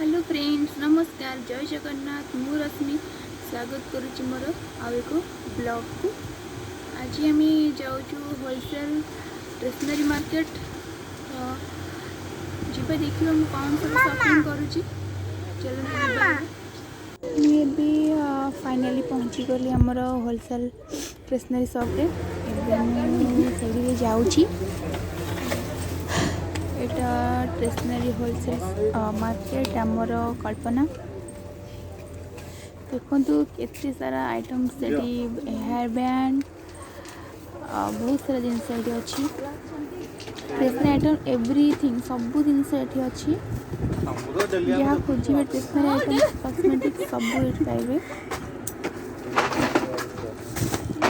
Hello friends, नमस्कार, जय जगन्नाथ। मु रश्मि स्वागत करुच्ची मोर आउ एक ब्लॉग को। आज आम जाऊँ होलसेल स्टेशनरी मार्केट। तो जी देखिए मुझे कौन सब शॉपिंग करुच्ची। चलो मुझे भी फाइनली पहुँची गली आमर होलसेल स्टेशनरी शॉप से जाऊँगी। एटा स्टेशनरी होलसेल मार्केट आमर कल्पना। देखु केते सारा आइटम से हेयर बैंड बहुत सारा जिनस अच्छी स्टेशनरी आइटम एवरीथिंग सब जिनस अच्छी जहाँ खोजे स्टेशनरी आइटम कॉस्मेटिक सब ये पाइबे।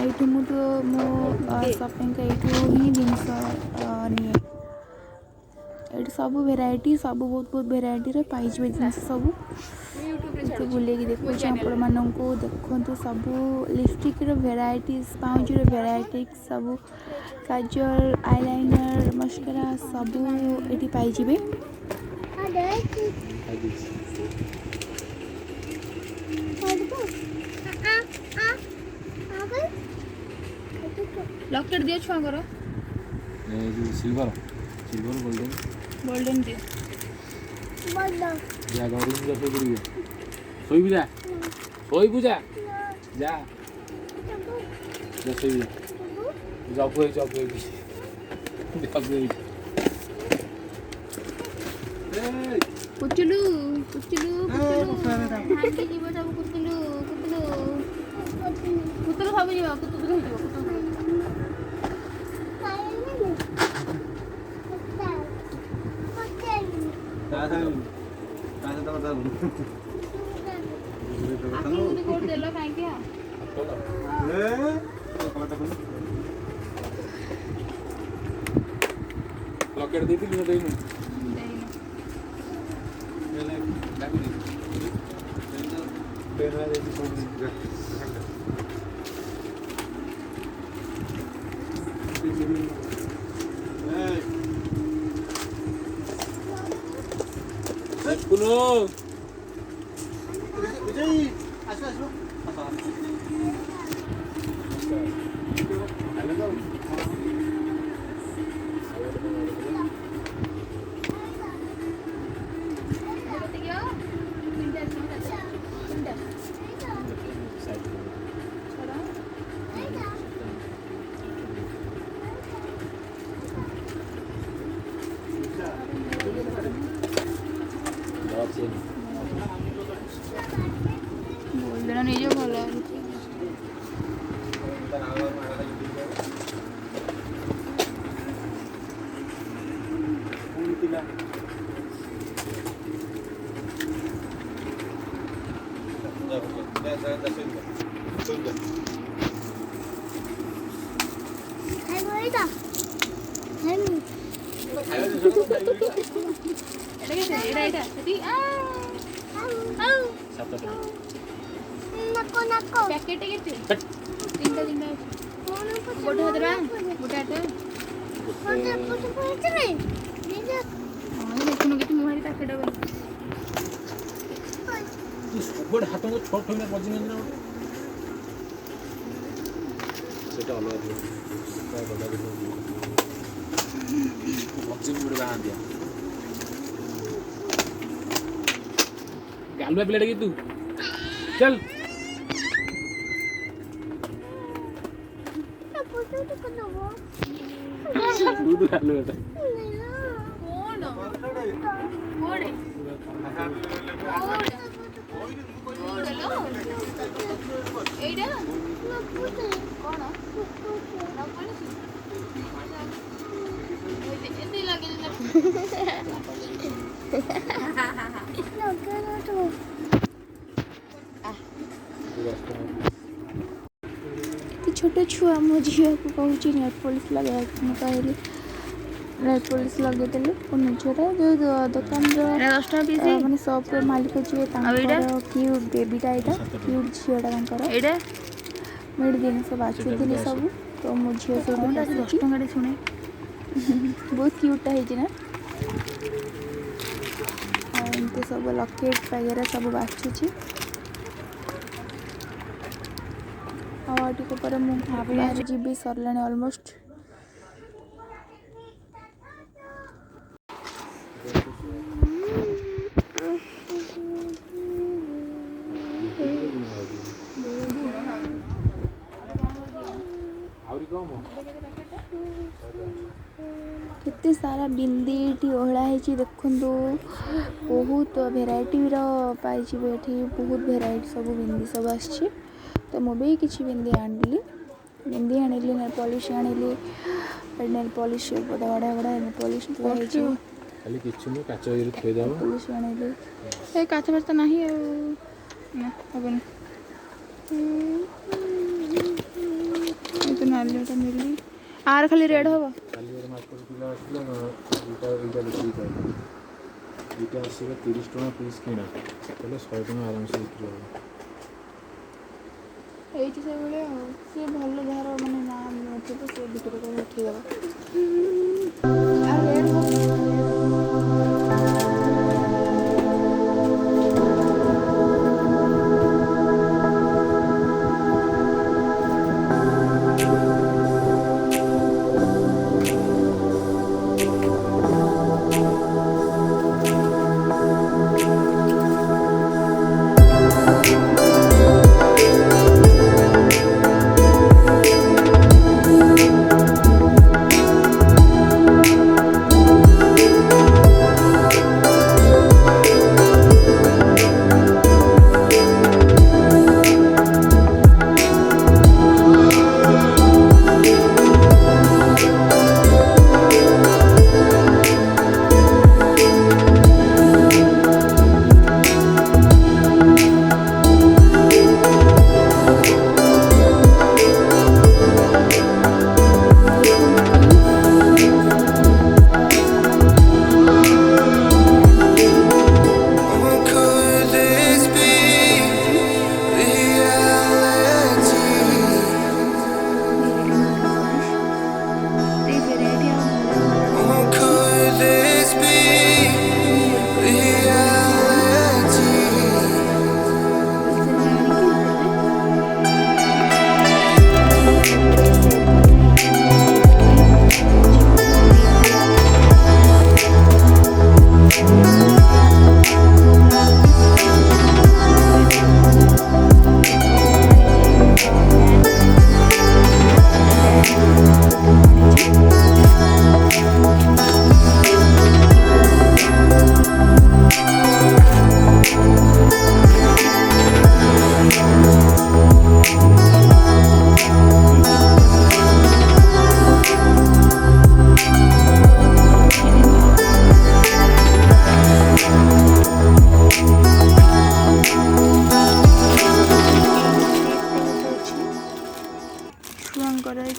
ये मुझे शॉपिंग ही जिनस निए ये सब वेराइटी सब बहुत बहुत वेराइटी रे पाइज जिनस सब तो बुले देखो आपण मानक देखु सब लिपस्टिक वेराइटीज पाउच वेराइटी सब काजल आईलाइनर मस्कारा सब ये पाइबे। लॉकेट दियो छुआंकर सिल्वर सिल्वर गोल्डन गोल्डन दियो जा घर जा सोई भी जा सोई पूजा जा जा सोई जा जब गई जब कुचलू कुचलू भांगे जीव सब कुचलू कुचलू कुतलू सब जीव कुतलू लॉकेट दे दिल दे नु गोल्डन नहीं जो भल पैकेट के तीनटा तीनटा गोटे हदरा गोटे आटे देखुन के मुहारी पैकेट बन गोड हाथ को छोट होने बजने ना सेटा अलग है काय बगा दे बच्चे मुड़ बना दिया गालवा प्लेट की तू चल दूध डालो बेटा कौन कौन लो एडा कौन एते लागे छोट छुआ मो झील को कहूँ नेट पॉलिश लगे कहली नेट पॉलिश लगे झीटा जो दुकान मैंने सॉप मालिक जी क्यूट बेबीटा यहाँ क्यूट झीटा मुझे जिनस बाछुली सब तो मो झी से 10 टଙ୍କା शुणे बहुत क्यूटा है ना। ये सब लकेट वगैरह सब बाछुची आटिक पर मुझे जीबी सरला ऑलमोस्ट केते सारा बिंदी ओहला देखु बहुत भेराइटी पाई बहुत भेराइटी सब बिंदी सब आसी तो मुझे किसी बिंदी आनिली बिंदी आनिली नेल पॉलिश आनिली नेल पॉलिश बड़ा बड़ा बड़ा नेल पॉलिश खाली किछु नहीं काच ये थोइ दाव पॉलिश आनिली ए काच बस्ता नाही ना हबन तो नालीटा मिली आर खाली रेड हबो खाली और मार्केट पिला आसला इटा लिखि जाय इटा आसीबे 30 टका पीस किना तले 100 टका आराम से बिक्री हो एठी से बळे से भलो धार माने नाम नथिबो से बिक्री कर उठी दबा आ रेड हो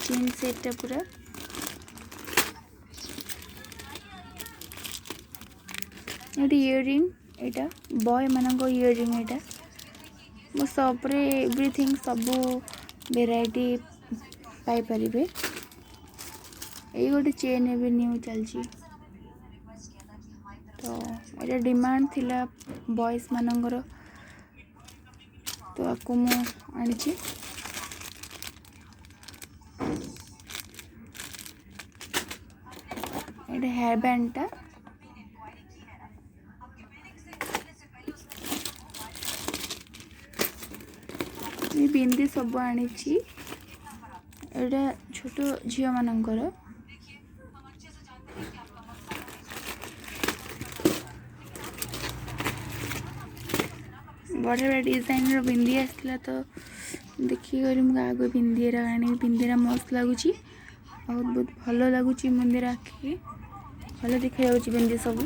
जीन्स सेटा पूरा ये इयरिंग एटा बॉय मानक इयरिंग एटा मो शॉप रे एवरीथिंग सबू वेराइटी पाई परिबे ये गोटे चेन भी न्यू चलची तो एटा डिमांड थिला बॉयज मानकर तो आपको मु आनी हेयर बैंड टा ये बिंदी सब आनी एटा छोट झील मानकर बड़ा बड़ा डिजाइन बिंदी आसला तो देखिए मुझे आगे बिंदीरा आनी बिंदीरा मस्त लगुच बहुत बहुत भल लगुच मंदिर आखि भल देखा जाऊँगी बिंदी सब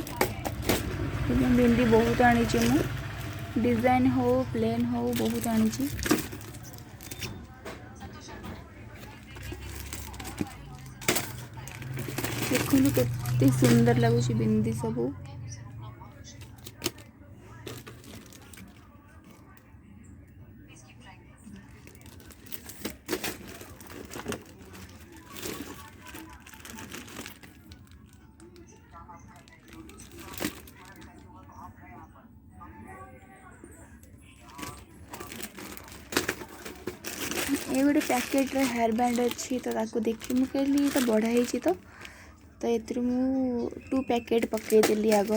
बिंदी बहुत आनी मु डिजाइन हो प्लेन हो बहुत आनी देखु केते सुंदर लगुच बिंदी सब ये गोटे पैकेट हेयर बैंड अच्छी तो ताको देखी मुझे कहली तो बढ़ाई तो ये 2 पैकेट पकईदेली आग।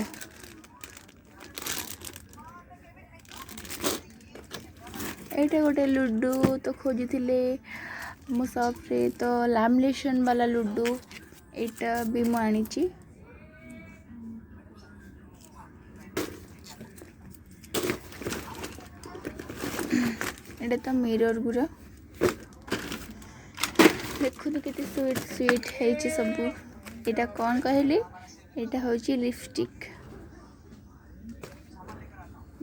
एटा गोटे लुडू तो खोजी मो शॉप्रे तो लैमिनेशन वाला लुडू एटा भी मु आनीची। एटा तो मिरर गुरा देखो तो केते स्वीट स्वीट है सब। एटा कौन कहली एटा होची लिपस्टिक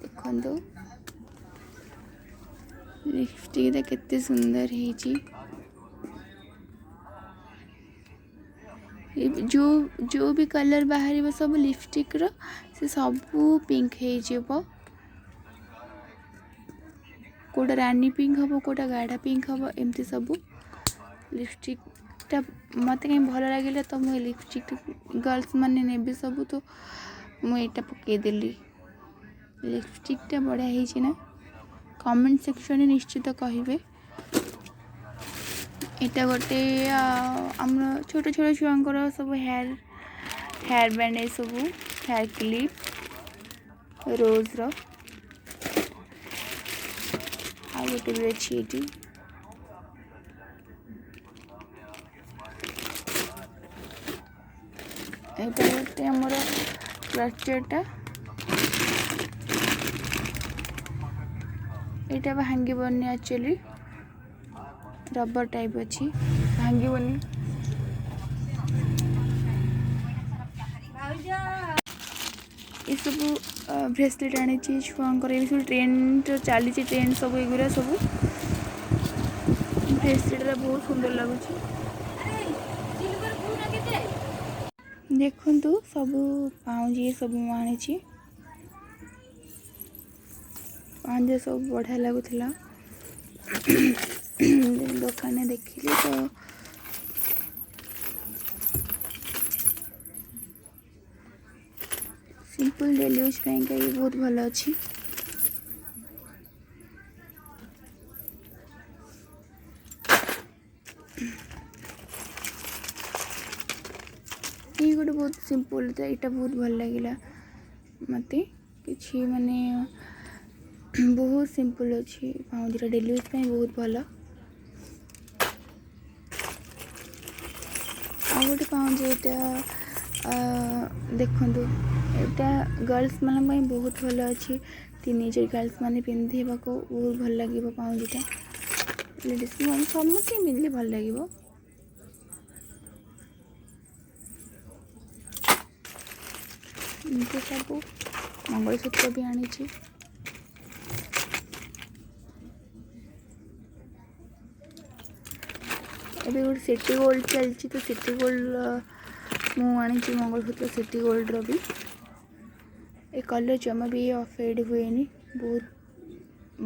देखो लिपस्टिक केते सुंदर है। जो भी कलर बाहर सब लिपस्टिक रो से सब पिंक हो कोटा रानी पिंक हम कोटा गाढ़ा पिंक हम एमती सब लिपस्टिक टा मत कहीं भल लगे तो मुझे लिपस्टिक गर्ल्स माने ने सब तो मुझे पकईदेली। लिपस्टिक टा बढ़िया है ना कमेंट सेक्शन में निश्चित कहे। यहाँ गोटे आम छोट छोट छुआर सब हेयर बैंड ये सब हेयर क्लिप रोज रो आ गोटे भी अच्छी ये गोटे आमर क्लचरटा यहाँ भांगनी एक्चुअली रबर टाइप अच्छी भांगनी। ये सब ब्रेसलेट आनी छुआर ये सब ट्रेंड चली ट्रेंड सब एगुरा सब ब्रेसलेट बहुत सुंदर लगुच। देखु सब पाउजी सब आनी पांच सब बढ़िया लगुला दुकान देखिली तो सिंपल डेली यूज का ये बहुत भल अच्छी। ये गोटे बहुत सिंपल था यहाँ बहुत भल लगे मत कि माने बहुत सिंपल अच्छी पाउंजीरा डेली यूज का बहुत भल। आ गोटे पाउंजी यहाँ देखु यहाँ गर्ल्स मान बहुत भल अच्छी टीनेजर गर्ल्स माने पिंधेबा को बहुत भल लगे पाउंजीटा लेडीज मान समस्त पिंधले भल लगे। इनके सब मंगलसूत्र भी आनी अभी गोटे सिटी गोल्ड चलती तो सिटी गोल्ड मुझे मंगलसूत्र सिटी गोल्ड रो भी ए कलर जमा भी फेड हुए बहुत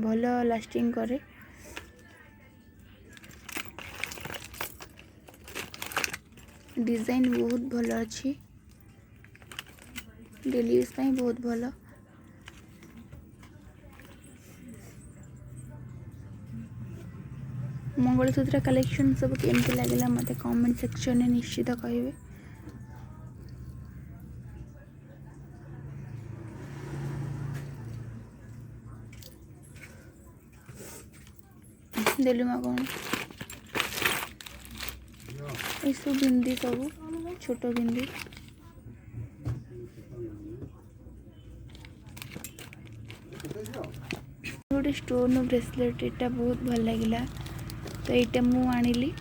भल लास्टिंग करे। डिजाइन बहुत भल अच्छी डेली यूज ପାଇଁ बहुत भल। मंगलसूत्र कलेक्शन सब केमती लगे मत कमेंट सेक्शन में निश्चित कहे। देलु मा कौन ये सब बिंदी सब छोट बिंदी गोटे स्टोन ब्रेसलेट यहाँ बहुत भल लगे तो यहाँ मु आनिली।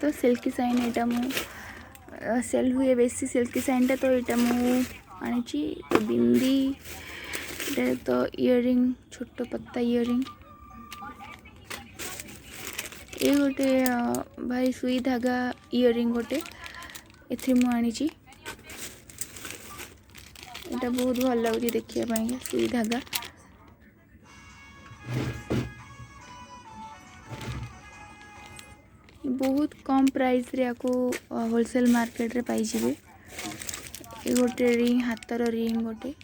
तो सिल्की साइन यहाँ मु सेल हुए बेसी सिल्की साइनटा तो यहाँ मु आनी तो बिंदी तो इयरिंग छोट पत्ता इयरिंग ये गोटे भाई सुई धागा इयरिंग गोटे एथि मु आनी एटा बहुत भल लगुच देखिए सुई धागा बहुत कम प्राइस रे आपको होलसेल मार्केट रे पाई जिवे। ये गोटे रिंग हाथर रिंग गोटे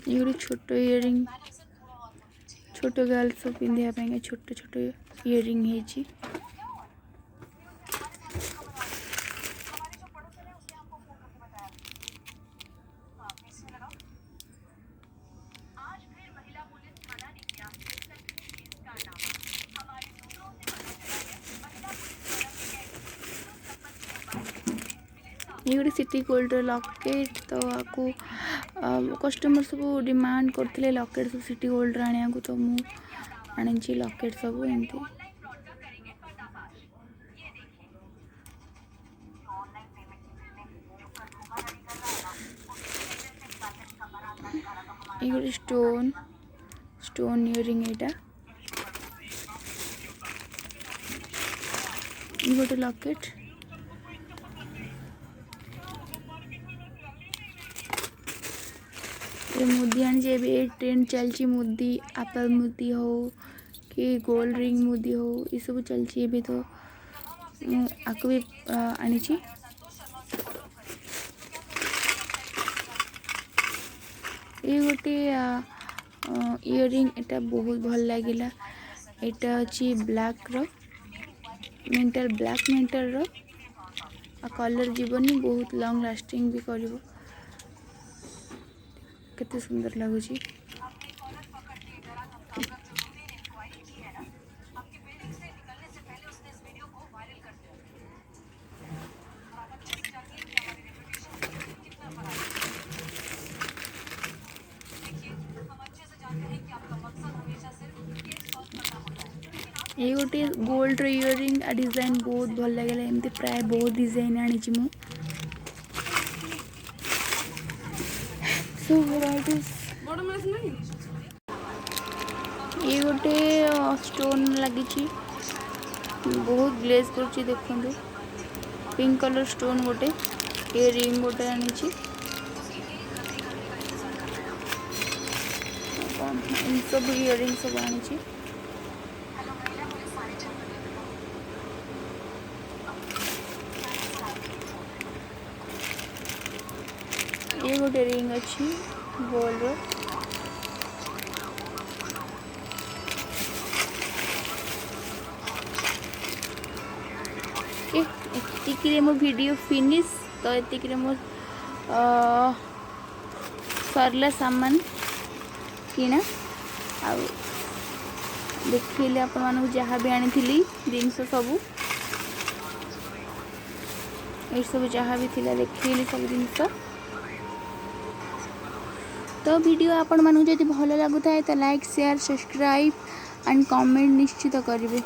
ये गोटे छोट इयरिंग छोट गर्ल्स पिंधा छोट छोट इयरिंग है। ये गोटे सिटी गोल्ड लॉकेट तो आपको कस्टमर सब डिमांड करते लॉकेट सब सिटी गोल्ड आने को तो मु आनी लॉकेट सब एमती ये गोटे स्टोन इयरिंग एटा ये गोटे लॉकेट ये मुदी आनी चाहिए ट्रेंड चलची मुदी एप्पल मुदी हो कि गोल्ड रिंग मुदी हो ये सब चलची भी तो आपको भी आनी ये गोटे इयरिंग एटा बहुत भल लगिला एटा अच्छी ब्लैक रो मेंटल ब्लैक मेंटल रो कलर जीवनी बहुत लॉन्ग लास्टिंग भी करिवो कितने सुंदर लगुच। ये गोटे गोल्ड इयरिंग डिजाइन बहुत भल लगे एमती प्राय बहुत डिजाइन आनी मु सो वैराइटीज ये गोटे स्टोन लगी बहुत ग्लेज कर देखो पिंक कलर स्टोन गोटे ये रिंग गोटे आनी सब इयरिंग सब आनी ये गोटे रिंग अच्छी गोल्ड एतिक मो वीडियो फिनिश तो एतिक मो सरला सामान किना आ देखिले आपण मानू जहाँ भी आनी जिनस सबू ये सब जहाँ भी थिला देखिले सब जिनस तो वीडियो आपण मानू जदि भल लगुता है तो like share subscribe and comment निश्चित करेंगे।